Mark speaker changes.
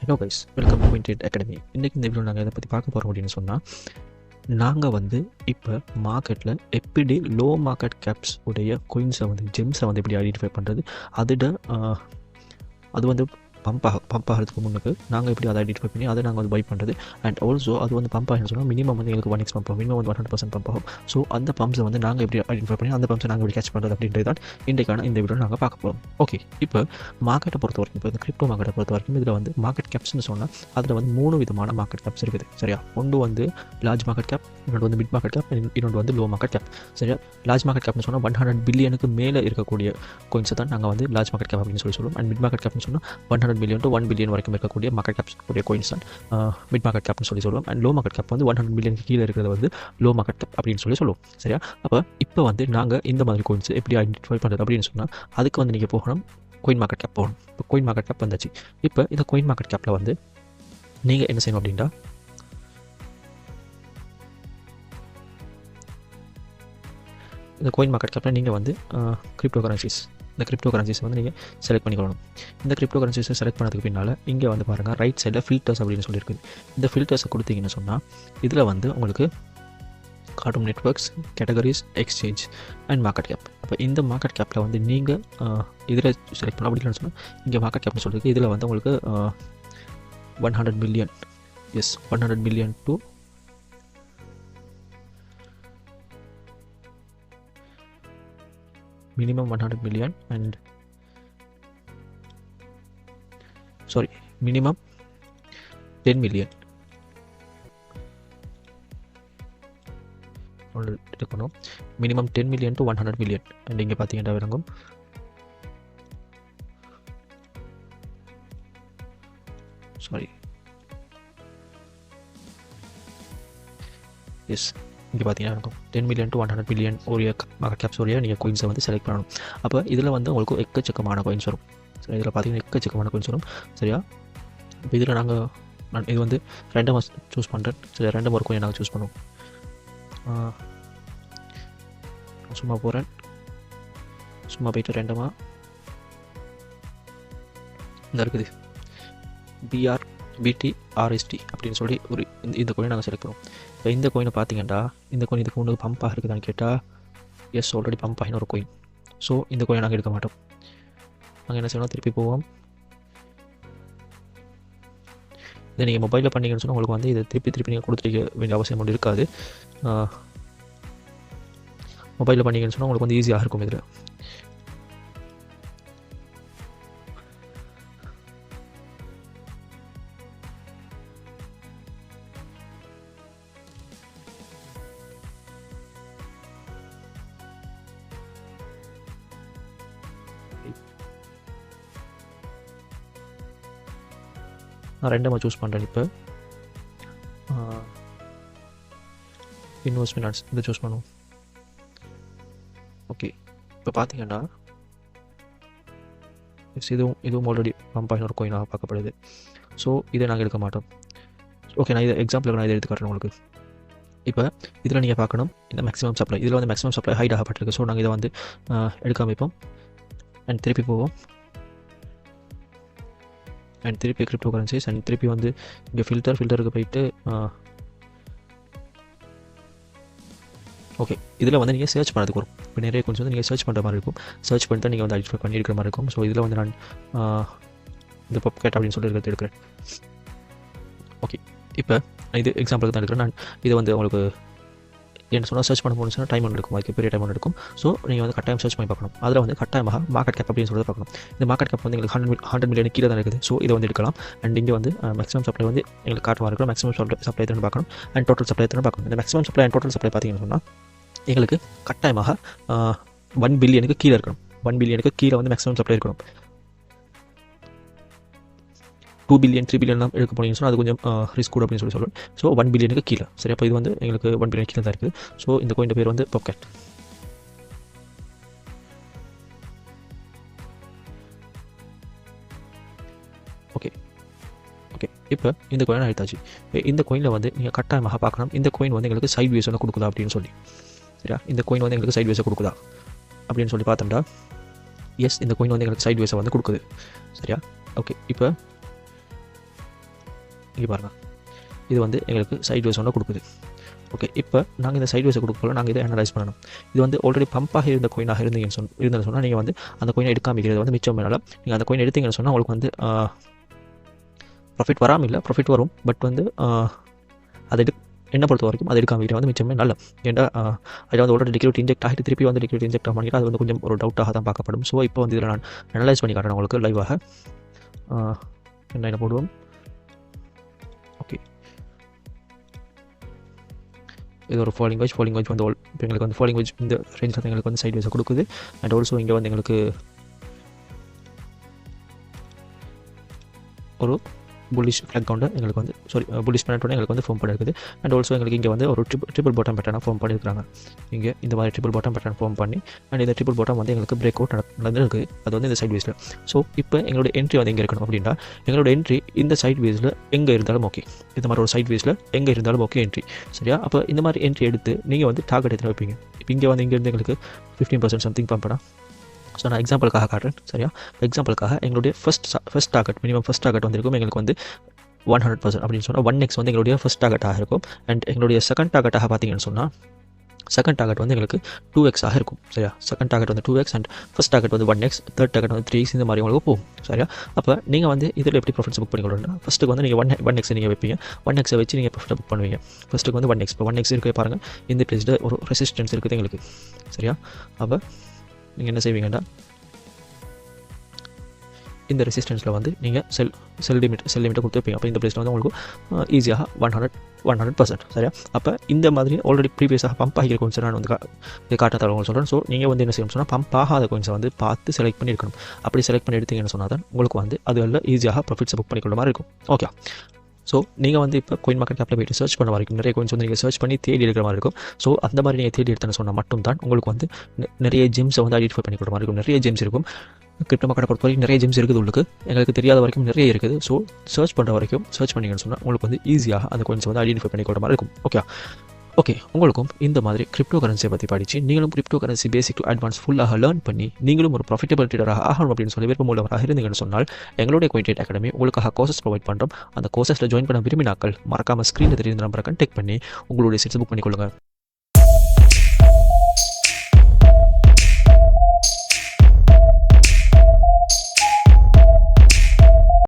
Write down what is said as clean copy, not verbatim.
Speaker 1: Hello guys, welcome to vintage academy. இன்றைக்கி இந்த video நாங்கள் இதை பற்றி பார்க்க போகிறோம் அப்படின்னு சொன்னால், நாங்கள் வந்து இப்போ மார்க்கெட்டில் எப்படி லோ மார்க்கெட் கேப்ஸ் உடைய கோயின்ஸை வந்து ஜெம்ஸை வந்து எப்படி ஐடென்டிஃபை பண்ணுறது, அது வந்து பம்ப் ஆகிறதுக்கு முன்னுக்கு நாங்கள் எப்படி அதை ஐடென்டிஃபை பண்ணி அதை நாங்கள் வந்து பை பண்ணுறது. அண்ட் ஆல்சோ அது வந்து பம்ப் ஆகின்னு சொன்னால் மினிமம் வந்து எங்களுக்கு 1x பம்ப் ஆகும், மினிமம் வந்து 100% பம்ப் ஆகும். ஸோ அந்த பம்ப்ஸை வந்து நாங்கள் எப்படி ஐடென்டிஃபை பண்ணி அந்த பம்ப்ஸை நாங்கள் எப்படி கேட்ச் பண்ணுறது அப்படின்றது தான் இன்றைக்கான இந்த வீடியோ நாங்கள் பார்க்க போகிறோம். ஓகே, இப்போ மார்க்கெட்டை பொறுத்த வரைக்கும், இப்போ இந்த கிரிப்டோ மார்க்கெட்டை பொறுத்த வரைக்கும் இதில் வந்து மார்க்கெட் கேப்ஸ்னு சொன்னால் அதில் வந்து 3 விதமான மார்க்கெட் கேப்ஸ் இருக்குது. சரியா, ஒன்று வந்து லார்ஜ் மார்க்கெட் கேப், இன்னொன்று வந்து மிட் மார்க்கெட் கேப், இன்னொன்று வந்து லோ மார்க்கெட் கேப். சரியா, லார்ஜ் மார்க்கெட் கேப்னு சொன்னால் 100 பில்லியனுக்கு மேலே இருக்கக்கூடிய கோயின்ஸை தான் நாங்கள் வந்து லார்ஜ் மார்க்கெட் கேப் அப்படின்னு சொல்லுவோம். அண்ட் மிட் மார்க்கெட் கேப்னு சொன்னால் 100 பில்லியன் to 1 பில்லியன் வரைக்கும் இருக்கக்கூடிய மார்க்கெட் கேப்ஸ் உடைய கோயின்ஸ் தான் மிட் மார்க்கெட் கேப்னு சொல்லுவோம். அண்ட் லோ மார்க்கெட் கேப் வந்து 100 பில்லியனுக்கு கீழே இருக்கிறது வந்து லோ மார்க்கெட் கேப் அப்படின்னு சொல்லுவோம். சரியா, அப்போ இப்போ வந்து நாங்கள் இந்த மாதிரி கோயின்ஸ் எப்படி ஐடென்டிஃபை பண்ணுறது அப்படின்னு சொன்னால் அதுக்கு வந்து நீங்கள் போகணும், கோயின் மார்க்கெட் கேப் போகணும். இப்போ கோயின் மார்க்கெட் கேப் வந்தாச்சு. இப்போ இந்த கோயின் மார்க்கெட் கேப்பில் வந்து நீங்கள் என்ன செய்யணும் அப்படின்னா, இந்த கோயின் மார்க்கெட் கேப்பில் நீங்கள் வந்து கிரிப்டோ கரன்சிஸ், இந்த கிரிப்டோ கரன்சிஸ் வந்து நீங்கள் செலக்ட் பண்ணிக்கணும். இந்த கிரிப்டோ கரன்சிஸை செலக்ட் பண்ணதுக்கு பின்னால் இங்கே வந்து பாருங்கள், ரைட் சைடில் ஃபில்டர்ஸ் அப்படின்னு சொல்லியிருக்குது. இந்த ஃபில்டர்ஸை கொடுத்தீங்கன்னு சொன்னால் இதில் வந்து உங்களுக்கு காட்டும் networks, categories, exchange and market cap. அப்போ இந்த மார்க்கெட் கேப்பில் வந்து நீங்கள் இதில் செலக்ட் பண்ணலாம். அப்படின்னு சொன்னால் இங்கே மார்க்கெட் கேப்னு சொல்லியிருக்கு. இதில் வந்து உங்களுக்கு 100 million, 100 million to minimum 100 million and minimum 10 million எடுக்கணும். Minimum 10 million to 100 million. And இங்கே பார்த்தீங்கன்னா விளங்கும் இங்கே பார்த்தீங்கன்னா இருக்கும் 10 மில்லியன் டு 100 மில்லியன் ஒரு மார்க்கெட் கேப்ஸ் உடைய நீங்கள் கோயின்ஸை வந்து செலக்ட் பண்ணணும். அப்போ இதில் வந்து உங்களுக்கு எக்கச்சக்கமான கோயின்ஸ் வரும். சரி, இதில் பார்த்தீங்கன்னா எக்கச்சக்கமான கோயின்ஸ் வரும். சரியா, இப்போ இதில் நான் இது வந்து ரேண்டமாக சூஸ் பண்ணுறேன். சரி, ரேண்டம் ஒரு கோயின் நாங்கள் சூஸ் பண்ணுவோம். சும்மா போகிறேன், சும்மா போயிட்டு ரேண்டமாக இந்த இருக்குது BRBTRST அப்படின்னு சொல்லி ஒரு இந்த கோயினை நாங்கள் செலக்ட் பண்ணுவோம். இப்போ இந்த கோயினை பார்த்தீங்கன்னா, இந்த கோயின் இதுக்கு முன்னாடி பம்ப் ஆகிருக்குதான்னு கேட்டால் எஸ், ஆல்ரெடி பம்ப் ஆகின ஒரு கோயின். ஸோ இந்த கோயினை நாங்கள் எடுக்க மாட்டோம். நாங்கள் என்ன செய்யணும், திருப்பி போவோம். இதை நீங்கள் மொபைலில் பண்ணிங்கன்னு சொன்னால் உங்களுக்கு வந்து இதை திருப்பி நீங்கள் கொடுத்துருக்க வேண்டிய அவசியம் ஒன்று இருக்காது. மொபைலில் பண்ணிங்கன்னு சொன்னால் உங்களுக்கு வந்து ஈஸியாக இருக்கும். இதில் நான் ரெண்டமாக சூஸ் பண்ணுறேன். இப்போ இன்வெஸ்ட் ஃபினான்ஸ் இதை சூஸ் பண்ணுவோம். ஓகே, இப்போ பார்த்தீங்கன்னா இதுவும் ஆல்ரெடி பம்ப் ஆகின ஒரு கோயினாக பார்க்கப்படுது. ஸோ இதை நாங்கள் எடுக்க மாட்டோம். ஓகே, நான் இதை எக்ஸாம்பிளுக்கு நான் இதை எடுத்து காட்டுறேன் உங்களுக்கு. இப்போ இதில் நீங்கள் பார்க்கணும், இந்த மேக்ஸிமம் சப்ளை, இதில் வந்து மேக்ஸிமம் சப்ளை ஹைட் ஆகப்பட்டிருக்கு. ஸோ நாங்கள் இதை வந்து எடுக்காம வைப்போம். அண்ட் திருப்பி போவோம். அண்ட் திருப்பி கிரிப்டோ கரன்சிஸ். அண்ட் திருப்பி வந்து இங்கே ஃபில்டருக்கு போயிட்டு ஓகே, இதில் வந்து நீங்கள் சர்ச் பண்ணுறதுக்கு வரும். இப்போ நிறைய கொஞ்சம் வந்து நீங்கள் சர்ச் பண்ணுற மாதிரி இருக்கும். சர்ச் பண்ணி தான் நீங்கள் வந்து ஐடென்டிஃபை பண்ணி எடுக்கிற மாதிரி இருக்கும். ஸோ இதில் வந்து நான் இந்த பப்கேட் அப்படின்னு சொல்லி எடுக்கிறேன். ஓகே, இப்போ இது எக்ஸாம்பிளுக்கு தான் எடுக்கிறேன். நான் இதை வந்து உங்களுக்கு என்ன சொன்னால் சர்ச் பண்ண போகணும்னு சொன்னால் டைம் ஒன்று எடுக்கும், அதுக்கு பெரிய டைம் ஒன்று எடுக்கும். ஸோ நீங்கள் வந்து கட்டாயம் சர்ச் பண்ணி பார்க்கணும். அதில் வந்து கட்டாயமாக மார்க்கெட் கேப் அப்படின்னு சொல்லி பார்க்கணும். இந்த மார்க்கெட் கேப் வந்து எங்களுக்கு 100 மில்லியன் கீழே தான் இருக்குது. ஸோ இதை வந்து எடுக்கலாம். அண்ட் இங்கே வந்து மேக்ஸிமம் சப்ளை வந்து எங்களுக்கு காட்டுமா இருக்கும். மேக்ஸிமம் சப்ளை எத்தனை பார்க்கணும், அண்ட் டோட்டல் சப்ளை எத்தனை பார்க்கணும். இந்த maximum supply and total supply பார்த்தீங்கன்னு சொன்னால் எங்களுக்கு கட்டாயமாக 1 பில்லியனுக்கு கீழே இருக்கணும். 1 பில்லியனுக்கு கீழே வந்து மேக்ஸிமம் சப்ளை இருக்கணும். 2 பில்லியன் 3 பில்லியன் தான் எடுக்க போனீங்கன்னு சொன்னால் அது கொஞ்சம் ரிஸ்க் கூட அப்படின்னு சொல்லுவேன். ஸோ 1 பில்லியனுக்கு கீழே. சரி, அப்போ இது வந்து எங்களுக்கு 1 பில்லியன் கீழே தான் இருக்குது. ஸோ இந்த கோயின் பேர் வந்து பப்கேட். ஓகே, இப்போ இந்த கோயினை எடுத்தாச்சு. இந்த கோயினில் வந்து நீங்கள் கட்டாயமாக பார்க்கணும், இந்த கோயின் வந்து எங்களுக்கு சைட் வேஸ் வந்து கொடுக்குதா அப்படின்னு சொல்லி. சரியா, இந்த கோயின் வந்து எங்களுக்கு சைட் வேஸை கொடுக்குதா அப்படின்னு சொல்லி பார்த்தோம்னா எஸ், இந்த கோயின் வந்து எங்களுக்கு சைட் வேஸை வந்து கொடுக்குது. சரியா, ஓகே, இப்போ இங்கே பாருங்கள், இது வந்து எங்களுக்கு சைட் வேஸ் ஒன்று கொடுக்குது. ஓகே, இப்போ நாங்கள் இந்த சைட் வேஸை கொடுக்கல, நாங்கள் இதை அனலைஸ் பண்ணணும். இது வந்து ஆல்ரெடி பம்பாக இருந்த கோயினாக இருந்தீங்கன்னு சொன்னால் நீங்கள் வந்து அந்த கோயினை எடுக்காமிக்கிறது வந்து மிச்சம் வேணால. நீங்கள் அந்த கோயினை எடுத்தீங்கன்னு சொன்னால் உங்களுக்கு வந்து ப்ராஃபிட் வராமல் இல்லை, ப்ராஃபிட் வரும். பட் வந்து அதை என்ன பொறுத்த வரைக்கும் அதை எடுக்காமிக்கிறது வந்து மிச்சமே நல்ல. ஏன்னா அதில் வந்து ஆல்ரெடி லிக்விட் இன்ஜெக்ட் ஆகிட்டு திருப்பி வந்து லிக்விட் இன்ஜெக்ட் ஆகிட்டு அது வந்து கொஞ்சம் ஒரு டவுட்டாக தான் பார்க்கப்படும். ஸோ இப்போ வந்து இதில் நான் அனலைஸ் பண்ணி காட்டுறேன் உங்களுக்கு லைவாக. என்ன போடுவோம். ஓகே, இது ஒரு ஃபாலிங் வேஜ் வந்து இப்போ எங்களுக்கு வந்து ஃபாலிங் வேஜ் இந்த ரேஞ்சில் தான் எங்களுக்கு வந்து சைட் வேஸை கொடுக்குது. அண்ட் ஆல்சோ இங்கே வந்து எங்களுக்கு ஒரு புல்லிஷ் ஃப்ளாக் கவுண்டர் எங்களுக்கு வந்து புல்லிஷ் பேட்டர்ன் எங்களுக்கு வந்து ஃபார்ம் பண்ணியிருக்குது. அண்ட் ஆல்சோ எங்களுக்கு இங்கே வந்து ஒரு ட்ரிபிள் பாட்டம் பேட்டர்னாக ஃபார்ம் பண்ணியிருக்காங்க. இங்கே இந்த மாதிரி ட்ரிபிள் பாட்டம் பேட்டர்ன் ஃபார்ம் பண்ணி அண்ட் இந்த ட்ரிபிள் பாட்டம் வந்து எங்களுக்கு பிரேக் அவுட் நடந்துருக்கு. அது வந்து இந்த சைட் வேஸில். ஸோ இப்போ எங்களோட என்ட்ரி வந்து எங்கே இருக்கணும் அப்படின்னா, எங்களோட என்ட்ரி இந்த சைட் வேஸில் எங்கே இருந்தாலும் ஓகே. இந்த மாதிரி ஒரு சைட் வேஸில் எங்கே இருந்தாலும் ஓகே என்ட்ரி, சரியா? அப்போ இந்த மாதிரி என்ட்ரி எடுத்து நீங்கள் வந்து டார்கெட் எடுத்து வைப்பீங்க. இப்போ இங்கே வந்து இங்கேருந்து எங்களுக்கு 15% சம்திங் பம்ப் பண்ணால். ஸோ நான் எக்ஸாம்பிளுக்காக காட்டுறேன், சரியா? எக்ஸாம்பிளுக்காக எங்களுடைய first target minimum first target வந்திருக்கும் எங்களுக்கு வந்து 100% அப்படின்னு சொன்னால் 1x வந்து எங்களுடைய ஃபஸ்ட் டார்கெட்டாக இருக்கும். அண்ட் எங்களுடைய செகண்ட் டார்கெட்டாக பார்த்தீங்கன்னு சொன்னால் செகண்ட் டார்கெட் வந்து எங்களுக்கு 2x இருக்கும், சரியா? செகண்ட் டார்கெட் வந்து 2x அண்ட் ஃபஸ்ட் டார்கெட் வந்து 1x, தேர்ட் டார்கெட் வந்து 3x, இந்த மாதிரி உங்களுக்கு போகும், சரியா? அப்போ நீங்கள் வந்து இதில் எப்படி ப்ராஃபிட்ஸ் புக் பண்ணிக்கொள்ளணும்னா, ஃபஸ்ட்டுக்கு வந்து நீங்கள் 1x நீங்கள் வைப்பீங்க. 1x வச்சு நீங்கள் ப்ராஃபிட் புக் பண்ணுவீங்க. ஃபஸ்ட்டுக்கு வந்து 1x, இப்போ 1x இருக்க பாருங்கள், இந்த பிளேஸில் ஒரு ரெசிஸ்டன்ஸ் இருக்குது எங்களுக்கு, சரியா? அப்போ நீங்கள் என்ன செய்வீங்கன்னா, இந்த ரெசிஸ்டன்ஸில் வந்து நீங்கள் செல் லிமிட்டை கொடுத்து வைப்பீங்க. அப்போ இந்த பிளேஸில் வந்து உங்களுக்கு ஈஸியாக 100%, சரியா? அப்போ இந்த மாதிரி ஆல்ரெடி ப்ரீவியஸாக பம்ப் ஆகிற கோயின்ஸை நான் வந்து காட்ட தரவங்க சொல்கிறேன். ஸோ நீங்கள் வந்து என்ன செய்யணும் சொன்னால், பம்ப் ஆகாத கோயின்ஸை வந்து பார்த்து செலக்ட் பண்ணி எடுக்கணும். அப்படி செலக்ட் பண்ணி எடுத்தீங்கன்னு சொன்னால் தான் உங்களுக்கு வந்து அதில் ஈஸியாக ப்ராஃபிட்ஸை புக் பண்ணிக்கொள்ள மாதிரி இருக்கும். ஓகே, ஸோ நீங்கள் வந்து இப்போ கோயின் மார்க்கெட் கேப்பில் போய்ட்டு சர்ச் பண்ண வரைக்கும் நிறைய கோயின்ஸ் வந்து நீங்கள் சர்ச் பண்ணி தேடி எடுக்கிற மாதிரி இருக்கும். ஸோ அந்த மாதிரி நீங்கள் தேடி எடுத்தேன்னு சொன்னால் மட்டும் தான் உங்களுக்கு வந்து நிறைய ஜெம்ஸை வந்து ஐடென்டிஃபை பண்ணி கொடுக்குற மாதிரி இருக்கும். நிறைய ஜெம்ஸ் இருக்கும் கிரிப்டோ மார்க்கெட்டை பொறுத்த வரைக்கும், நிறைய ஜெம்ஸ் இருக்குது உங்களுக்கு. எங்களுக்கு தெரியாத வரைக்கும் நிறைய இருக்குது. ஸோ சர்ச் பண்ணுற வரைக்கும் சர்ச் பண்ணிங்கன்னு சொன்னால் உங்களுக்கு வந்து ஈஸியாக அந்த கோயின்ஸ் வந்து ஐடென்டிஃபை பண்ணி கொடுக்குற மாதிரி இருக்கும். ஓகே, உங்களுக்கும் இந்த மாதிரி கிரிப்டோ கரன்சியை பற்றி படித்து நீங்களும் crypto currency basic to advance ஃபுல்லாக லேர்ன் பண்ணி நீங்களும் ஒரு ப்ராஃபிட்டபிள் ட்ரேடராக ஆகணும் அப்படின்னு சொல்லி விருப்பமுள்ளவராக இருந்தீங்கன்னு சொன்னால் எங்களுடைய கோயின் அகாடமி உங்களுக்காக கோர்சஸ் ப்ரொவைட் பண்ணுறோம். அந்த கோர்சஸில் ஜாயின் பண்ண விரும்பினாக்கள் மறக்காமல் ஸ்க்ரீனில் தெரிந்த நம்பரை கான்டெக்ட் பண்ணி உங்களுடைய சீட்ஸ் புக் பண்ணிக்கொள்ளுங்கள்.